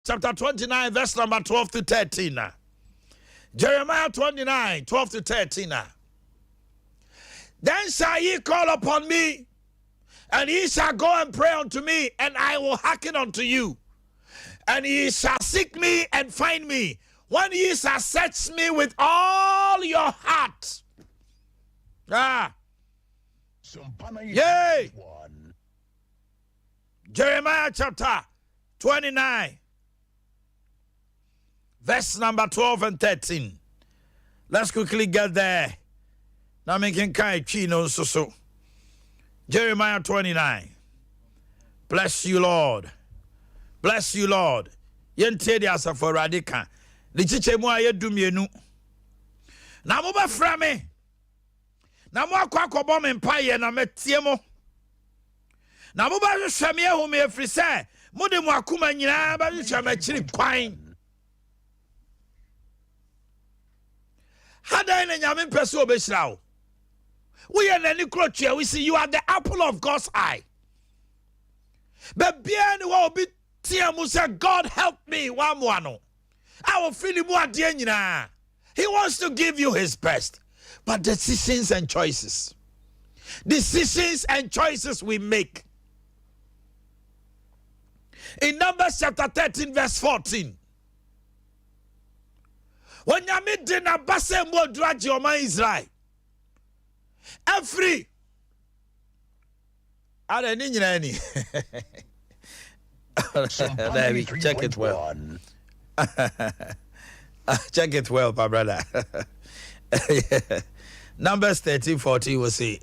chapter 29, verse number 12 to 13. Jeremiah 29, 12 to 13. Then shall ye call upon me, and ye shall go and pray unto me, and I will hearken unto you. And ye shall seek me and find me, when ye shall search me with all your heart. Sompa Yay! Jeremiah chapter 29, verse number 12 and 13. Let's quickly get there. Now making kai chino so. Jeremiah 29. Bless you, Lord. Bless you, Lord. Yente di asafo radika. Di chiche mu aye dumienu. Na mo ba fra me. Na mo akwa akobo me mpaye na metie mo. Na mo ba hwehwe me ehu me efri se mo de mo akoma nyina ba hwehwe me chiri kwan. Hada ina nyame mpese obehira wo. We are nani krochia, we see you are the apple of God's eye. But bien will be tiamu say, God help me, wamwano. I will feel more at He wants to give you his best. But decisions and choices we make. In Numbers chapter 13, verse 14. When Yami dina base mo draji oma Israel. Every check it well. Check it well, my brother. Numbers 13:14 will see.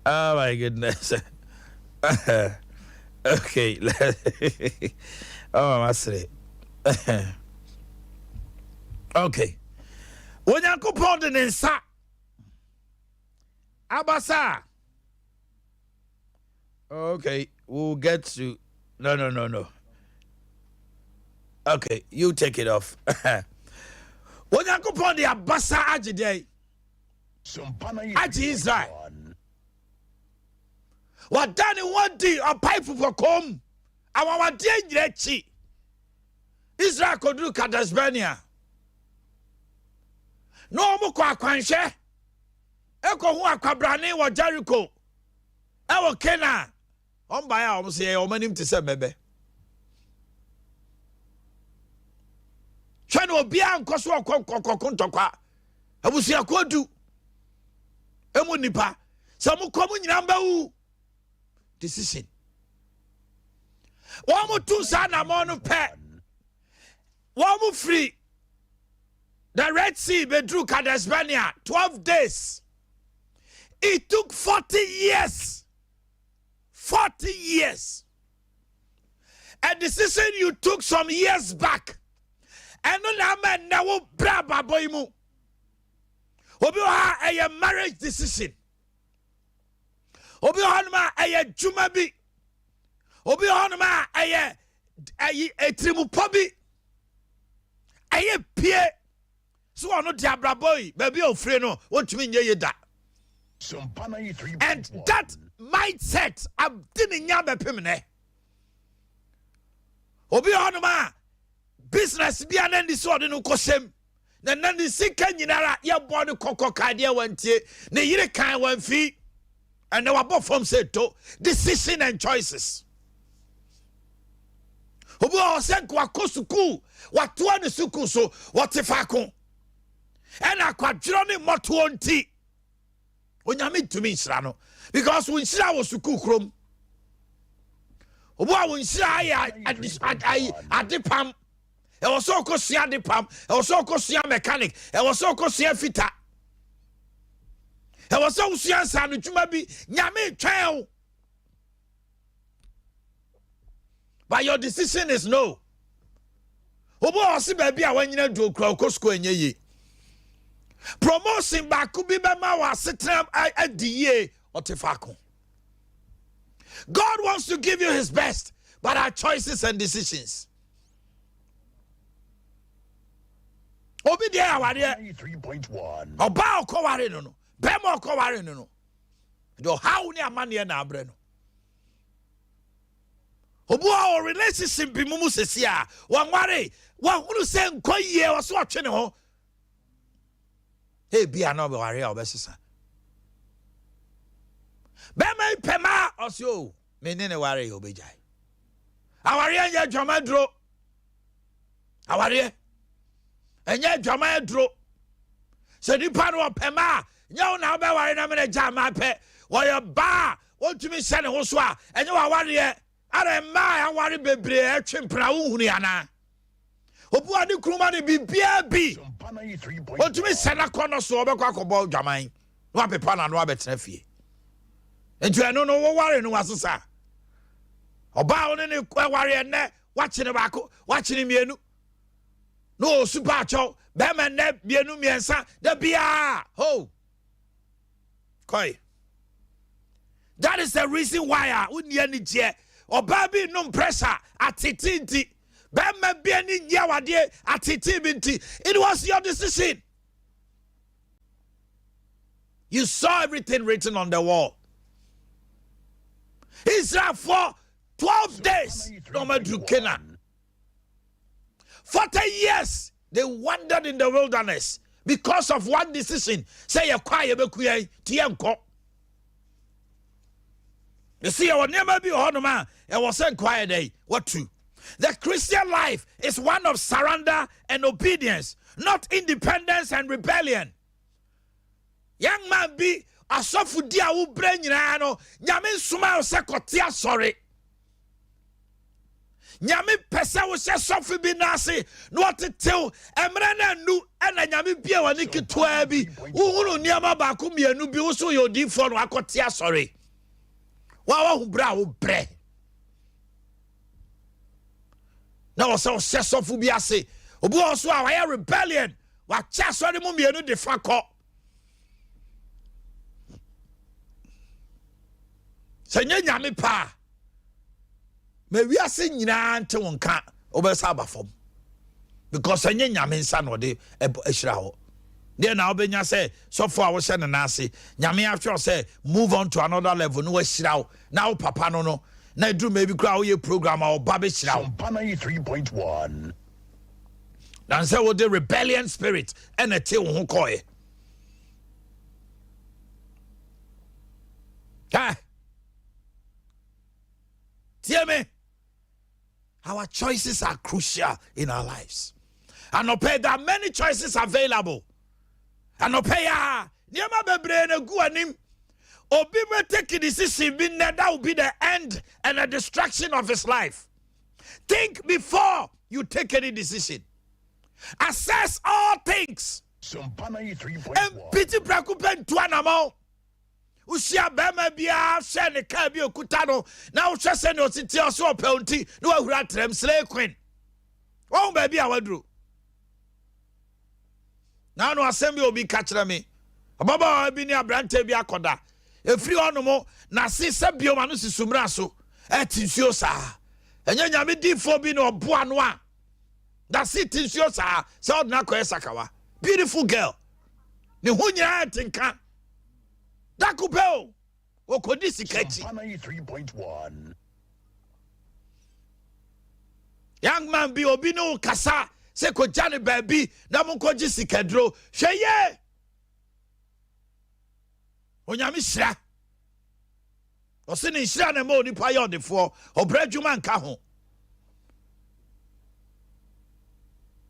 Oh my goodness. Okay. Oh, I see. Okay. When you go put in sa abasa. Okay, we'll get to no. Okay, you take it off. When you go put the abasa ajide. Aji Israel. What done in 1 day a pipe for come? Our day Israel could do Kadasbania. No mo kwa kwanshe eko hu akwabrane wo Jericho e wo Kena on ba ya o se e o manim te se bebe hwe no obi ankoso okontokwa abusia kodu emu nipa se mo komu nyina mba wu decision wo mo tu sa na mo no pe wo mo free the Red Sea, Bedru Kadesbania, 12 days. It took 40 years. 40 years. A decision you took some years back. And no man now braba boymu. Obiwa a marriage decision. Obiwa a jumabi. Obiwa a trimupobi. A pie. So I know Diabra boy, baby of Freno, what you mean ye that? And that mindset I'm didn't yabe pimene. Obi onuma business be an end sword no kosem. Na nandi sika nyinara ye body koko kadia wantie, ne yire kan wan fi. And now above from said to decision and choices. Obi o se kwa kosuku, watu anu suku so, watifako. And I quadrone motuonti. When you meet to me, Srano, because when Sra was to cook room, when Sra at the pump, it was so cosia the pump, it was so cosia mechanic, it was so cosia fitter, it was so sia san, which might be Yami child. But your decision is no. Obo osi baby when you do Crocosco and ye. Promotion back could be bema wa setram at the year or tefako. God wants to give you his best, but our choices and decisions. Obi dia awade 3.1. Oba okoware no. Bema okoware no. Do how ni amane na abre no. Obuo relationship bi mumu sesia. Wan ware. Wan hunu se nkoye waso atwe ne ho. Hey bia na obeware a obesesa. Be me pema osio. Me ne ware obejai. Aware anya dwamadro. Aware. Anya dwamadro. Se nipa no pema. Nya na obeware na me jama pe. Wo ye ba. Wontumi se ne ho so a. Anya waware. Are ma aware bebre atwempra wo hunu yana. Obu ade kruma ne bibia bi. Wontumi se na kono so obekwa akobọ dwaman. No apepa na no abetena fie. Entu eno no wo ware no wasesa. Oba one ne ware ne wachine baako, wachine mienu. No super acho, be me ne mienu miensa, da bia. Ho. Koi. That is the reason why unni ani je. Oba bi no pressure atitinti. Be me bi ani nya wade atitibinti. It was your decision. You saw everything written on the wall. Israel for 12 days, no matter Canaan. 40 years, they wandered in the wilderness because of one decision. Say a quiet tiemko. You see, I will never be on man. It was a quiet day. What true? The Christian life is one of surrender and obedience, not independence and rebellion. Young man be asofu dia wo bra nyina no nyame nsoma se kotia sorry nyame pese wo se sofu bi na ase no tetew emre na nu na nyame bia wani ketwa bi wo hunu niama ba ko mienu bi wo so yodi fo no akotia sorry wa hu bra wo bre na wo se sofu bi ase obu wo so a wa rebellion wa cha sorry mu mienu de fa ko Sanya nyame pa me wiase nyina nte wonka obesa abafom because sanya nyame nsa no de ehira ho de na obenya say so for wo hye ne na ase nyame afwe say move on to another level no ehira ho na wo papa no no na edru maybe kra wo ye program a oba be hira ho Sompa 93.1 dan say wo the rebellion spirit and ete wo ho koye ha. Hear me? Our choices are crucial in our lives. And there are many choices available. And niema bebre na gu anim. Obi be take a decision that will be the end and the destruction of his life. Think before you take any decision. Assess all things. Sompa 93.1 And pity prakupen tuanamo. Usia bema bia hye ne ka bi okuta no na wo hwe se ne otiti oso opelti na wa hura trem slay queen wo ba bia wadru na no asem bi obi ka kire me baba bi ni abrante bi akoda efri onomo na se biom anu sisumra so etinsuo sa enya nyame difo bi na oboa no a da se tinsuo sa se odna ko esakawa beautiful girl ne hunya tinka Dakupeo okodisi kechi 93.1 Young man bi obi no kasa se ko jane baby na mo koji sikedro hweye onyame hira o se ne hira na ma onipa ye odefo obradwuma nka ho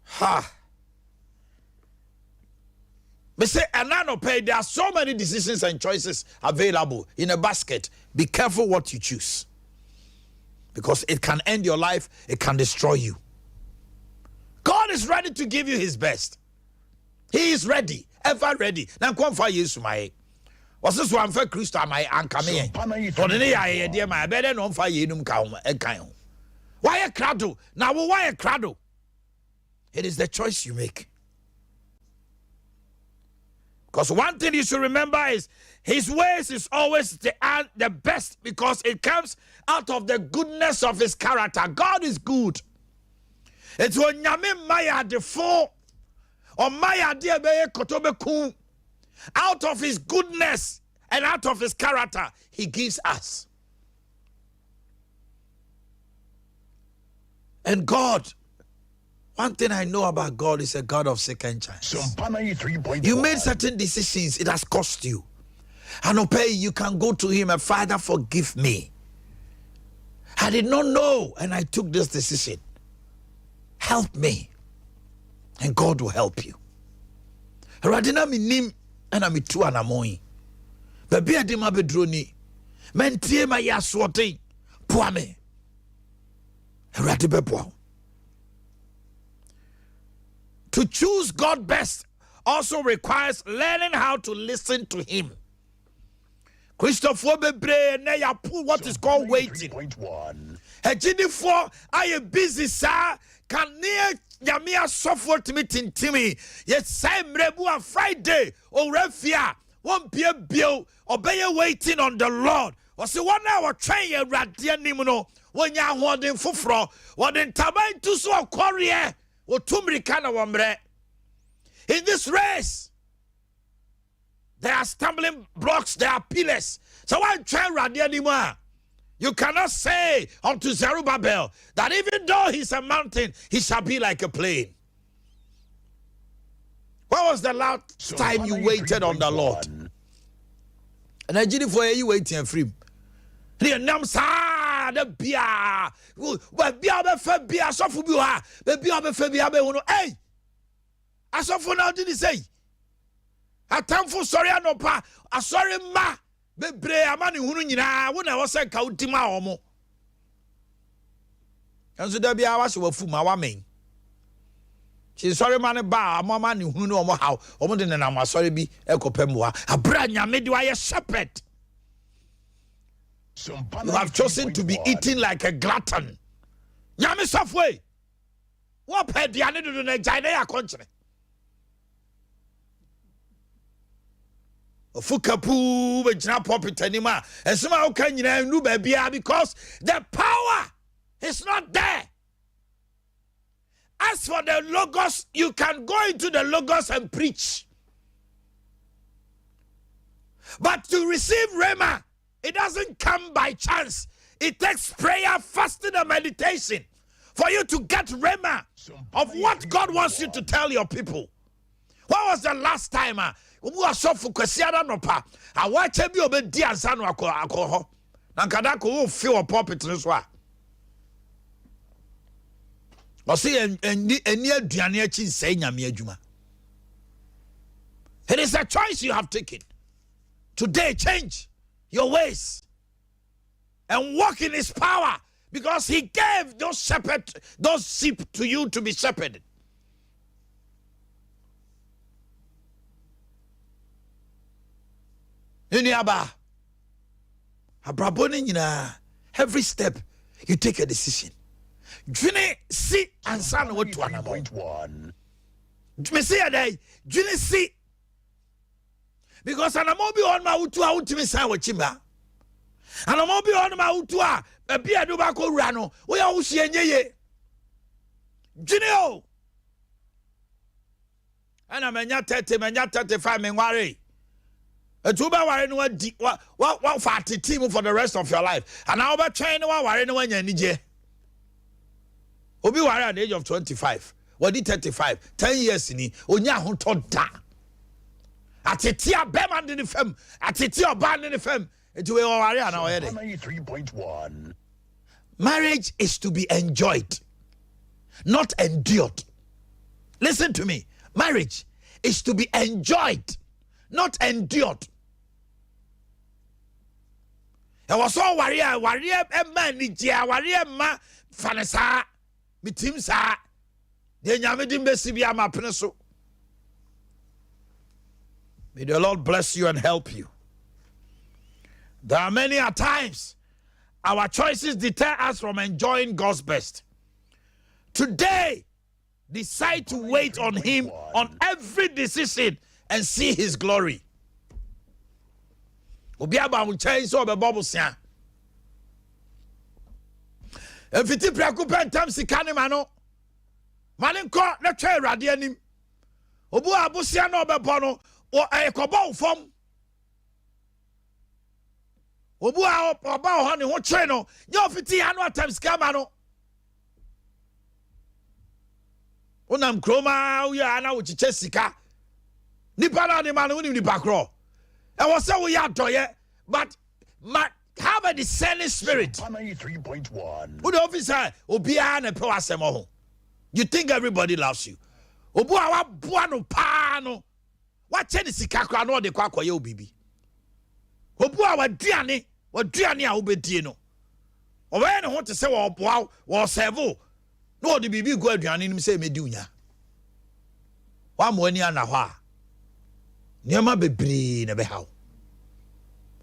ha. Me say, there are so many decisions and choices available in a basket. Be careful what you choose. Because it can end your life, it can destroy you. God is ready to give you his best. He is ready, ever ready. Now come for you, my. What's this one for Christ? My anchor me. Dear my better non for you, why a cradle? Now, why a cradle? It is the choice you make. Because one thing you should remember is his ways is always the best because it comes out of the goodness of his character. God is good. It's when Nyame Maya the four or Maya dear Kotobeku out of his goodness and out of his character he gives us. And God, one thing I know about God is a God of second chance. Sompa 93.1. You made certain decisions, it has cost you. And okay, you can go to him and Father, forgive me. I did not know and I took this decision. Help me. And God will help you. Radina minim and I'm two anamoy. Baby adima bedroni. Mentie ma yaswote. Puame. Radibebo. To choose God best also requires learning how to listen to him. Christopher Bebre ne ya pull what is called waiting. 93.1. Ejini I am busy sir can near Yamia software to me tintimi. Yes, same rebu on Friday or refia won't be a bill obey waiting on the Lord. Was the 1 hour train ya radia nimuno when ya holding fufro what in tabain to so courier or tumrikana wamre. In this race, there are stumbling blocks, there are pillars. So I try radia anymore. You cannot say unto Zerubbabel that even though he's a mountain, he shall be like a plain. When was the last time you waited on the Lord? And I did it for you waiting for him. The beer, but beer, so for you, the beer, hey, I saw for now, did he say? A time for sorry, no pa, a sorry ma. Bebre amani hunu nyina wona wo se ka utima omo enso da bia wa se wafu ma wa men chi sorry man ba amama ni hunu no omo haw omo de na ma sorry bi ekopem wa abra nyame de wa ye shepherd. You have chosen to be eating like a glutton. Nyame sofwe wo pa diane do na jai na ya konchene Fukapu bejina pulpit anima and somehow can you know because the power is not there. As for the logos, you can go into the logos and preach. But to receive Rhema, it doesn't come by chance. It takes prayer, fasting, and meditation for you to get Rhema of what God wants you to tell your people. What was the last time? Who are so for Kwasiada no pa? I watch a bit of dear son or alcohol. Nankadako will feel a puppet as well. Or see, and near Dianechi saying Yamiajuma. It is a choice you have taken. Today, change your ways and walk in his power because he gave those sheep to you to be shepherded. Every step you take a decision. Juni si ansa na wotu anamo. Me see a day, Juni si. Because anamo bi on ma wotu a wotimi san wachimba. Anamo bi on ma wotu a be adu ba ko wura no, wo ya wo hie nyeye. Juni o. Ana menya 30, menya 35 me nware. A tuba ware no what fatty team for the rest of your life. And now about train one ware no nya nije. Obi ware at the age of 25. What did 35? 10 years ni onya ho to da. Atetia bema in the fem, atetia ban in the fem. It we ware na o yede. 93.1. Marriage is to be enjoyed, not endured. Listen to me. Marriage is to be enjoyed, not endured. I was all warrior, a man, warrior ma fanasa, mitim sa, the Yamidim Besibia ma peneso. May the Lord bless you and help you. There are many a times our choices deter us from enjoying God's best. Today, decide to wait on him on every decision and see his glory. Obiaba will change so the bubble sia. If it is preoccupant time sikane mano. Manin ko na twa rade anim. Obu abusia no bebo no o ekoba fom. Obu a oba ho ne ho kye no. Nya ofiti anu time sikama no. Unam kroma uya ana uchiche sika. Nipa na ni manu uni nipa kro. And was so we are toye, but have a discerning spirit. 93.1. Who the officer obia na pe wasem ho. You think everybody loves you. Obu awa buano pano. What chen sika kra no de kwa koye obibi. Obu awa duane a obedie no. Owe ne ho te se wo boa wo serve. No de bibi go aduane nim se medi unya. Wa mo ani ana ho a. Niama bebre na be hawo.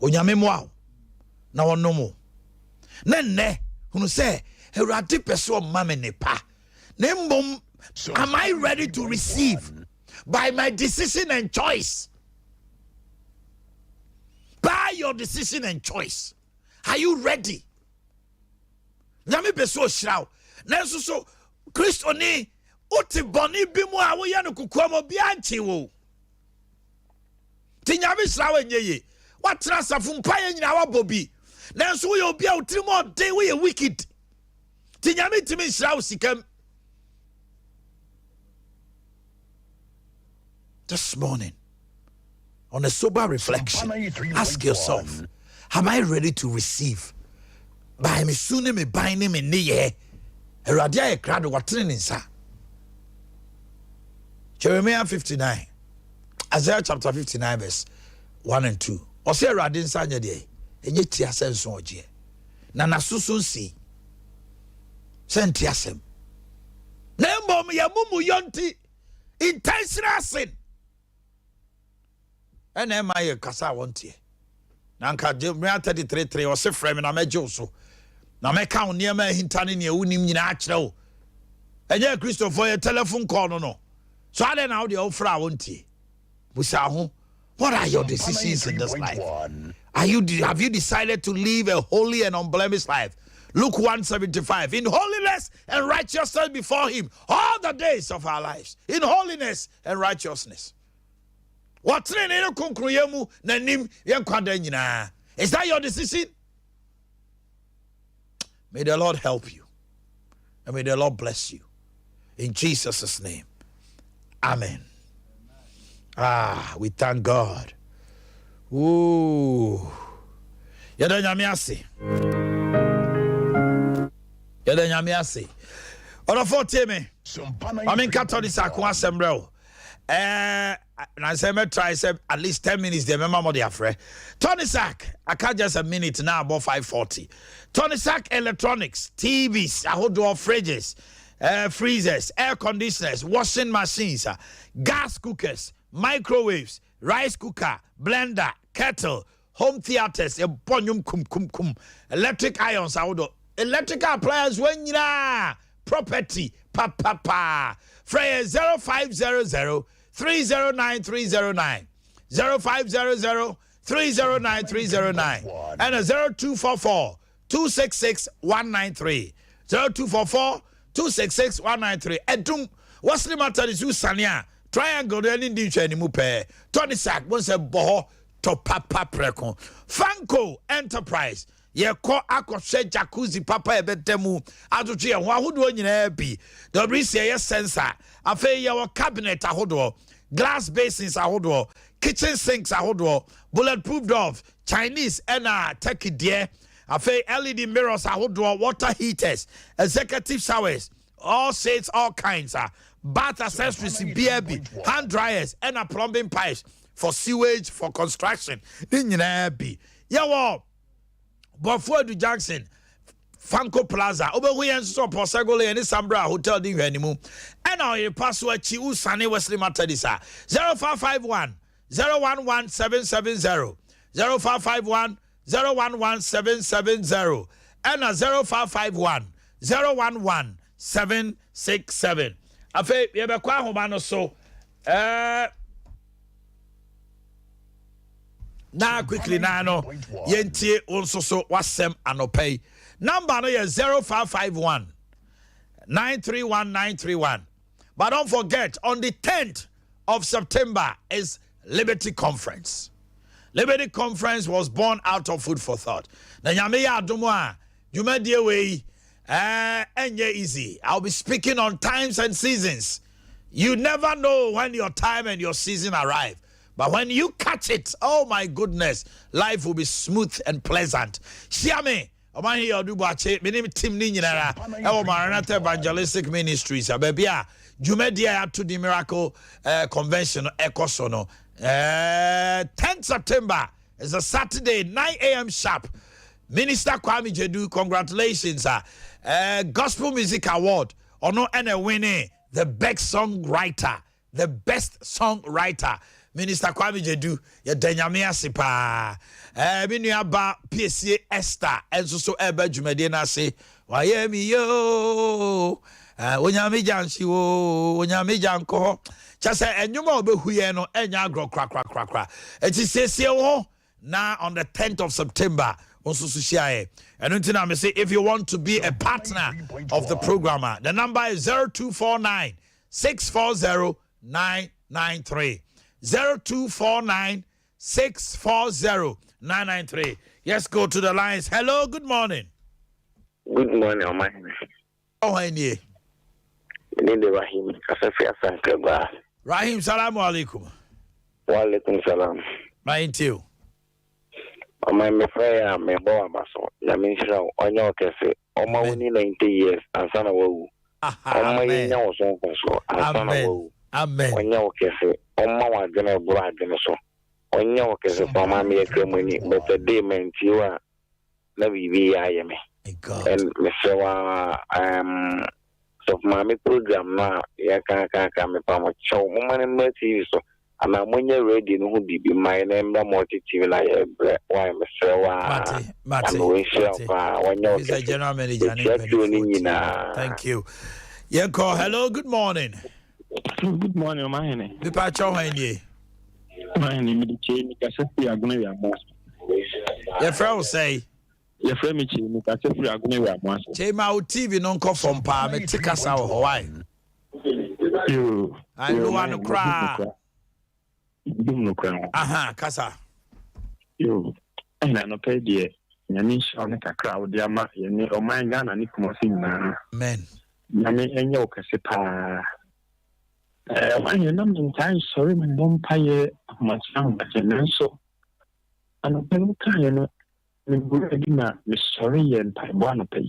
Onyame mo awo. Na wono mo. Na nne hunu se Awurade pese o ma me nepa. Na mbom am I ready to receive by my decision and choice? By your decision and choice. Are you ready? Nyame pese o hirawo. Na so Kristo ni oti boni bi mu a wo ye no kokoamo bi anche wo. Tinyame hirawo nyeye. What transfer mpaye nyina wa bobi. Nanso wo ye obi a utiri mo de wo ye wicked. Tinyame timi hirawo sikam. This morning, on a sober reflection, ask yourself, am I ready to receive? By me soon me binding me niye. Eradia e crowd watering insa. Jeremiah 59. Isaiah chapter 59 verse 1 and 2. Ose Radin sanya de. Enye tiasem so oje. Na nasusun si. Sen tiasem. Na mbom ya mumu yonti intentional sin. Ene ma ye kasa wontie. Na nka Jeremiah 33:3 ose frame na meje so. Na meka wo niam ahintane ne awunim nyina akere wo. Enye Christopher ye telephone call no. So ade na wo de wo fra wontie. Busa ho. What are your decisions in this life? Have you decided to live a holy and unblemished life? Luke 1:75. In holiness and righteousness before him all the days of our lives. In holiness and righteousness. What is that your decision? May the Lord help you. And may the Lord bless you. In Jesus' name. Amen. We thank God. Ooh. Yada nyamiase. Yada nyamiase. Odo forte me. Amen Catholic akwa sembrel. And I say me try say at least 10 minutes there remember the afre. Tony Sack, I can't just a minute now about 5:40. Tony Sack Electronics, TVs, ahodo fridges, freezers, air conditioners, washing machines, gas cookers, microwaves, rice cooker, blender, kettle, home theaters, a bonyum kum, electric irons, electrical appliances, when you property, pa. Freya 0500 309 309 0500 309 309 and a 0244 266 193 0244 266 193. Edum what's the matter is you sania triangle any individual any mupe Tony Sack once a boho to papa preko Franco Enterprise ye ko akoshe jacuzzi papa ebetemu atoche ye ho ahodo nyina bi WC ye sensor afa ye cabinet ahodo glass basins ahodo kitchen sinks ahodo bulletproof doors Chinese and turkey dear afa LED mirrors ahodo water heaters executive showers all sets all kinds bath accessories BB hand dryers and plumbing pipes for sewage for construction ni nyina bi ye wo Bofuadu Jackson, Fanco Plaza, Oberhuyen Stop, Posagole, and Sambra Hotel Ding Animu. And our password Chiu Sani Wesley Matadisa 0551 011 770 0551 011 770 and a 0551 011 767. Afe, Yabakwa Homano so. Now quickly now yentie also so wasem anopay number no 0551 931 931. But don't forget on the 10th of September is Liberty Conference. Liberty Conference was born out of food for thought. Na nyame ya adomo a dwumadie we enye easy. I'll be speaking on times and seasons You never know when your time and your season arrive. But when you catch it, oh my goodness, life will be smooth and pleasant. Siame, Omanhene Yaw Boakye, my name is Tim Ninyinara. Maranatha Evangelistic Ministries. Baby, Jumedia to the Miracle Convention, Ekosono. 10th September is a Saturday, 9 a.m. sharp. Minister Kwame Jedu, congratulations. Gospel Music Award. Ono ene winning the best songwriter. The best songwriter. Minister Kwame Jedu, ya denyame ase pa. Minu aba PSA Esther, enso so ebe dwumade na se. Waye mi yo. Onyame janshi wo, onyame janko. Chase enyuma obehuye no enya agro kra. Eti sese wo na on the 10th of September. Also, and until now, say if you want to be a partner of the programmer, the number is 0249 640 993. 0249 640 993. Yes, go to the lines. Hello, good morning. Good morning, Omanhene. Omanhene. Rahim. Rahim, salamu alaikum. Wa alaikum salam. Mine too. My friend, my boy, I mean, on your cafe, only 90 years, and son of a Amen. Amen. On your cafe, on my dinner, bride, and so. On your cafe, for my make money, but the day meant you are never be I am. And Mr. So, my program now, I can't come upon my show, woman and mercy. So, and I'm when you're ready, no be my name, the multitude like why Mr. Mate. He's a general manager. Thank you. Yeah, call. Hello, good morning. Good morning, Omanhene. The patch on Omanhene. Omanhene, me change. I said we are going to be a monster. Your friend will say. Your friend me change. I said we are going to be a monster. Change my TV non call from Sompa. Me take us out Hawaii. You. I don't want to cry. Aha, kasa. Yo, and I no pay the. Nyame sha ne kakra wo dia ma ye ne oman Ghana ni kumosi nyina. Amen. Nyame enye okase pa. Oman na me ntai sorry me bom paye amacham bajenso. Ano pe mu ka ye no me buru edi na me sorry ye ntai bo ano pe.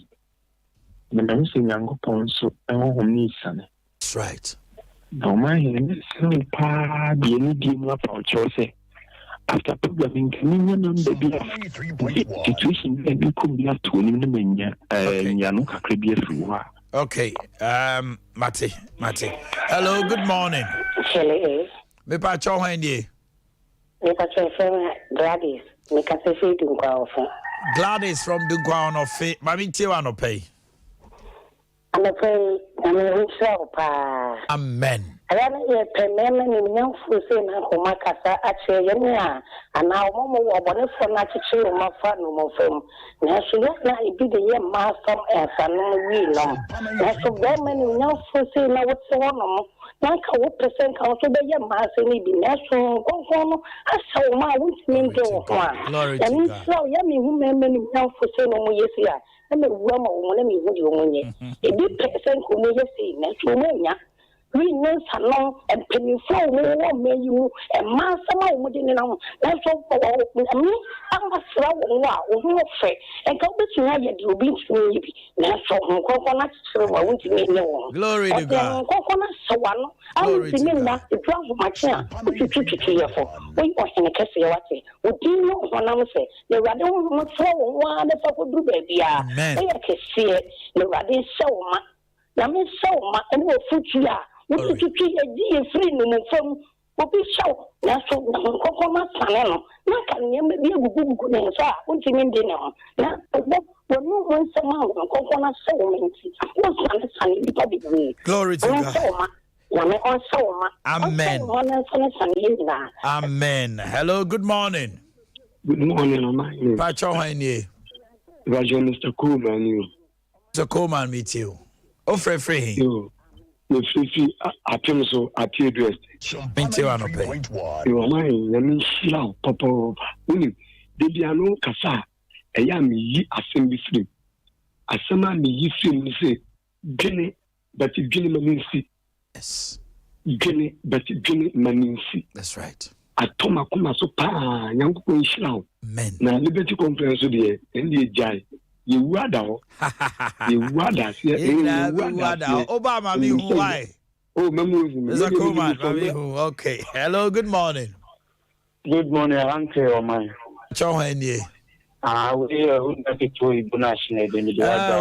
Me na nsi Nyankopon so enwo hom ni sane. That's right. Oman so pa bi ni di mu apa chose. After programming, situation could be at 20 minutes. Okay, Mate. Hello, good morning. Hello. Me pa cho handi. Me pa cho Gladys. Me ka se fi Dunkwa ofe. Gladys from Dunkwa ofe. Mami tiwa no pay. Ana pray na me hu pa. Amen. Ayana ye pememe ni nyamfu se na koma kasa ache ye ne a ana omo wo obone fo na chiche o mafa no mo fam na so ye na ibi de ye ma fam e sanu wi no na so be me ni nyamfu se na wo se wono na ka wo present ka so be ye ma se ni bi na so konfo no asa o ma wo ntimi ndo ho a ya mi so ya mi hu meme ni nyamfu se no mo yesi a na me wo ma wo na me hu di wo nye ebi present ko mo yesi na so mo nya we know salon and penny flow no may you and master within now. That's all for me. I'm a slow who free and go to have you be to me. That's all coconut so I want to make no. Glory to God. Coconut so one. I was thinking that the drums of my chair. What you for? We want in a case of what would you know when I say the radon will throw one if I could do baby. Amen. I can see it. The radin so much. Yami so much and we'll foot you. What you a free no from what be show? That's what coconut panel. Not can you be a good and so what you mean dinner? Now, when you want some coconut so many, what's understanding the public way? Glory to God. Amen. Amen. Hello, good morning. Good morning, Omanhene. Pacho Haini. Mr. Coleman, you. Mr. Coleman, meet you. Oh, free. You. I feel so at your dress. You are mine, let me see how Papa. Did you know Cassa? A young ye assembly free. A summer me ye film, say, Jenny, but if Jenny means yes. Jenny, but Jenny Maninsi. That's right. Atoma kuma so pa Yankupon Shroud. Men. Now, Liberty Conference, the India you wada, you wada, Obama, me why? Oh, memories. Okay. Hello, good morning. Good morning, Uncle Omanhene. Omanhene Yaw. We are Ibo National.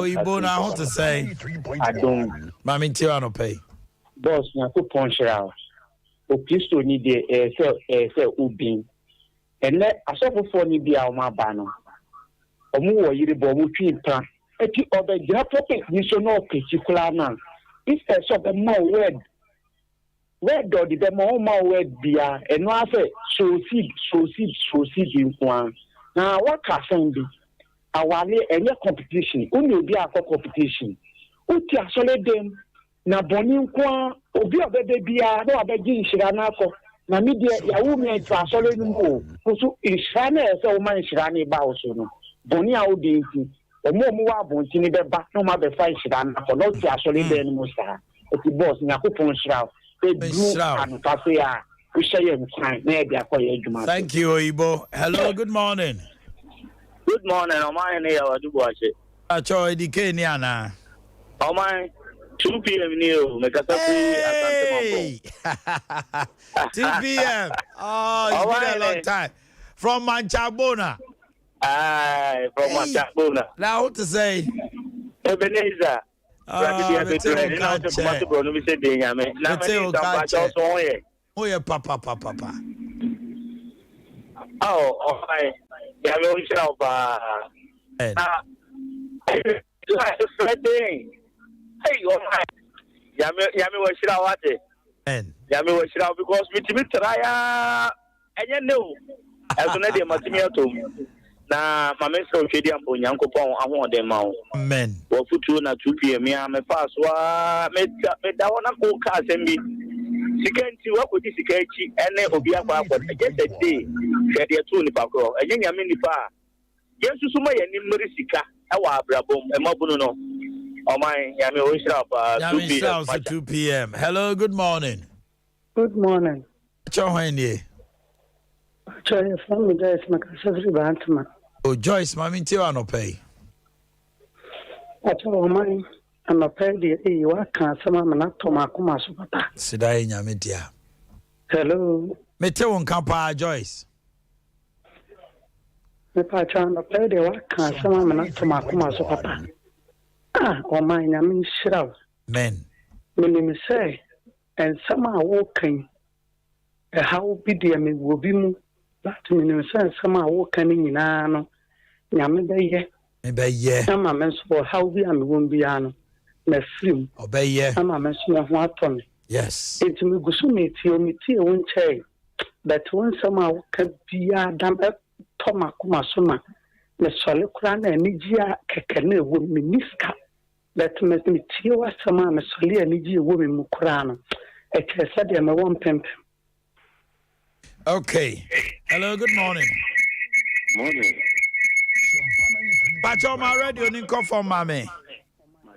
Ibo na how to say? I don't. Mami Tiwano pay. Boss, na ku punch out. O Kristo ni de say ubin. And let asofo ni bia o ma ba no. Omu wo yire bo mu twi plan. Eti obegira topic ni so no particular na. If a shop a more word or the more word bia and no say soceed in one. Now what can be awale any competition? Unu be a competition. Uti asole dem na boni nkwa obi obebe bia na obeji nshira na akọ na media ya wo me to asole nko so nshira na ese wo man nshira na ba oso no boni a odi nti omo wa bonti ni beba no ma be fa nshira na akọ no ti asole dem no sa eti boss nyakopon nshira e du anu tafe a we share your time na e bia ko ye adwuma. Thank you, Ibo. Hello, good morning. Good morning, Omanhene Yaw adu Boakye. Acho edike ni ana. Oman 2 p.m. new make a Hey! 2 p.m. Oh, it's been a long time. From Manchabona. Aye, from Manchabona. Now what to say? Ebenezer. Oh, yeah, papa. Oh, okay. Yeah, we shall Hey, Yami was Shira and Yami was Shira because we try and you know, as an idea, Matimioto. Now, my mentor, Chedi and Bonyanko, I want them out. men. Well, put you at 2 p.m. I'm a pass. Made that one go cast and me. She can't see what with this catchy and then Obia against a day. She had a 2 Nipako, a young Yaminipa. Yes, to Suma and Nimerisika, our Brabum, and Mabuno. Oh my, Yami was up 2 p.m. Hello, good morning. Good morning. Omanhene Yaw. Sorry, family guys, Macassavi Bantama. Oh, Joyce, Mami Tiwano pay. I told mine, I'm a penny, you can't summon an Atomakuma Supata. Sidai Nyamitia. Hello, Metewon Kampa, Joyce. the Pachan, a penny, what can't summon an Atomakuma Supata. Ah, or mine, I mean, shroud. Men. When say, and somehow walking a how bidiam will be moved. That means somehow walking in Ano, Yamida. Maybe, yeah. Some amends for how we am won't be an a film. Obey, yeah. Some amends of what on. Yes. It's me go soon, it's your meteor won't say. But when somehow can be a damp Tomakuma Suma, the Solicran and Nigia Kakane would minister. That must me tear some mamma Solia Nigia woman Mukurana. A said I'm a one pimp. Okay. Hello, good morning. Morning. Pacho, my radio didn't come from Mammy.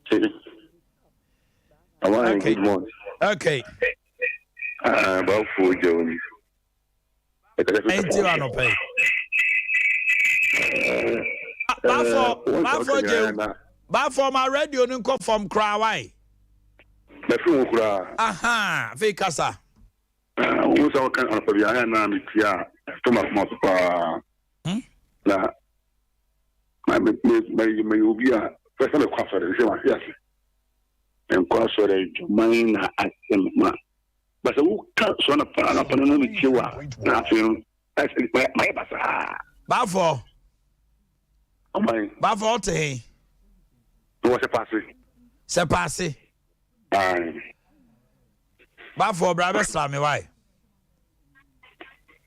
Good morning. Okay. About 4 Jones. Ain't you on pay? Before my radio didn't come from Krawai. Aha, Fikasa. Who's our kind of Fabiana? Yeah, Thomas Mospa. Now, my Ubia, personal conference, yes. And Quasore, mine at them. But who can't son of Panopanomi Chiwa? Nothing. That's my basa. Bafo. Oh, my. Bafo to he. What's a passy? Sepasi. Bafo, Brabbe Slamy, why?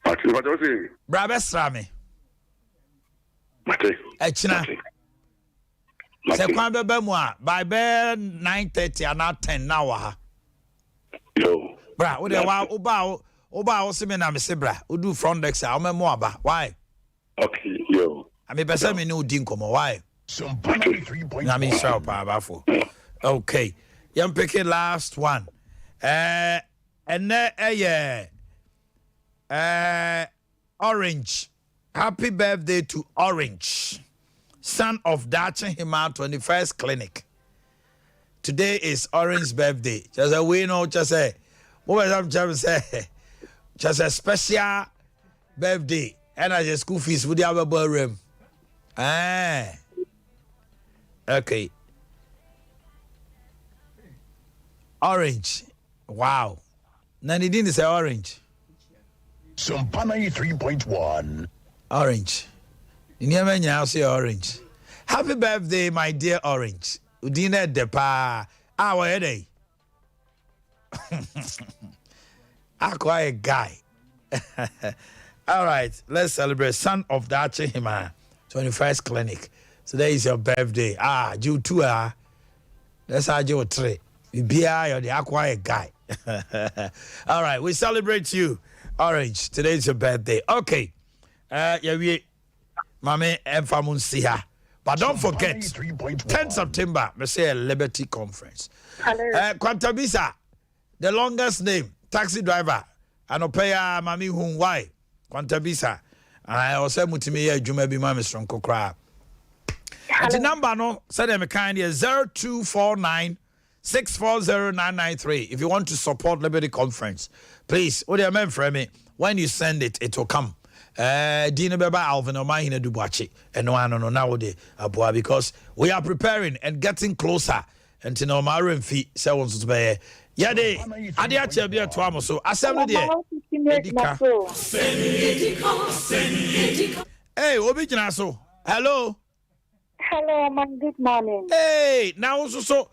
What was it? Brabbe Slamy. Mate. Echina. Sequan Bemwa, by bed 9:30 and not 10 now. Yo. Bra, would Oba Simena Missibra, who do front decks, I'll memoaba. Why? Okay, yo. I mean, Besame no dinkomo, why? Sompa 93.1. Nami Sharpa, Bafo. Okay. Young picking last one. And Orange. Happy birthday to Orange, son of Dacha Hima 21st Clinic. Today is Orange's birthday. Just a we know, just a what I'm just say, just a special birthday. And I just school fees with the other ballroom. Okay. Orange. Wow. Now he didn't say orange. Sompa 93.1. Orange. You never know say orange. Happy birthday, my dear Orange. Udine depa. Our headache. I quite a guy. All right, let's celebrate. Son of Dachi Hima, 21st Clinic. Today is your birthday. You too. Let's have you three. You be the acquired guy. All right, we celebrate you, Orange. Today is your birthday. Okay. We Mame and Famun Siha. But don't forget, 10th September, we say a Liberty Conference. Quantabisa, the longest name, taxi driver. Anopeya Mami Hunwai. Quantabisa. I also mutimi Juma be Mami Strong Kokra. The number no said them kind is 0249 640 if you want to support Liberty Conference. Please, what do you mean for me? When you send it, it will come. Dina Beba Alvin Omanhene Yaw and no nowadays because we are preparing and getting closer and to know my room fee so on to be Yade Adiacha be a twamo so assembly there. Hey, Obijina so hello. Hello, man, good morning. Hey, now so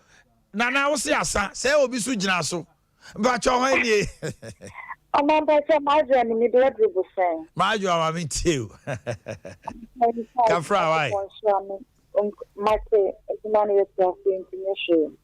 now see asa say obi so gina so but your hand I'm my journey, me do everything. my you are me too. Kafra why? My say, money is just information.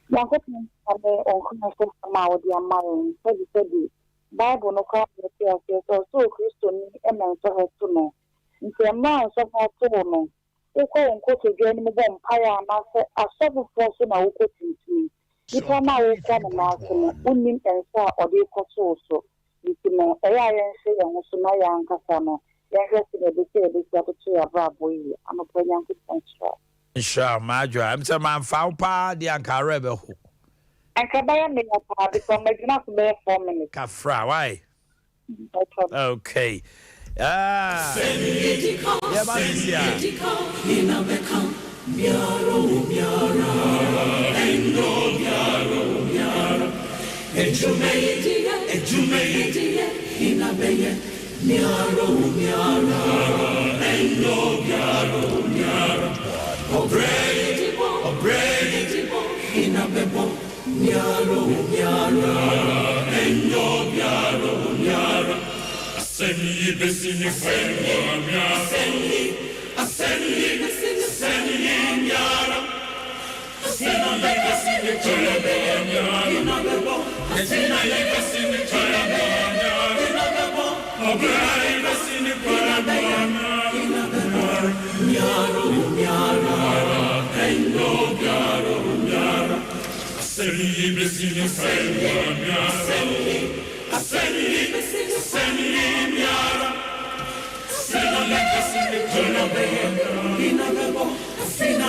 Now, what means on connection from our dear mind? So you said the Bible no come with you, so Christian and mental health to know. In the amount of our tono, they call and quote again, Empire, and I saw the force in our quoting to me. If I'm now come and ask me, women and sir or the also. You know, I say, and also my young Casano. Yes, they say this got to a bravo. I'm a pretty young person. Sure, Major. I'm some man found pa the anchor rebel. And Cabaya may have because my not bear 4 minutes. Kafra, why? Okay. Yeah, Assembly besini fenwa assembly besini yara assembly besini chalabe yara assembly besini chalabe yara obrai besini chalabe yara endo yara assembly besini fenwa assembly besini yara assembly besini chalabe yara Sina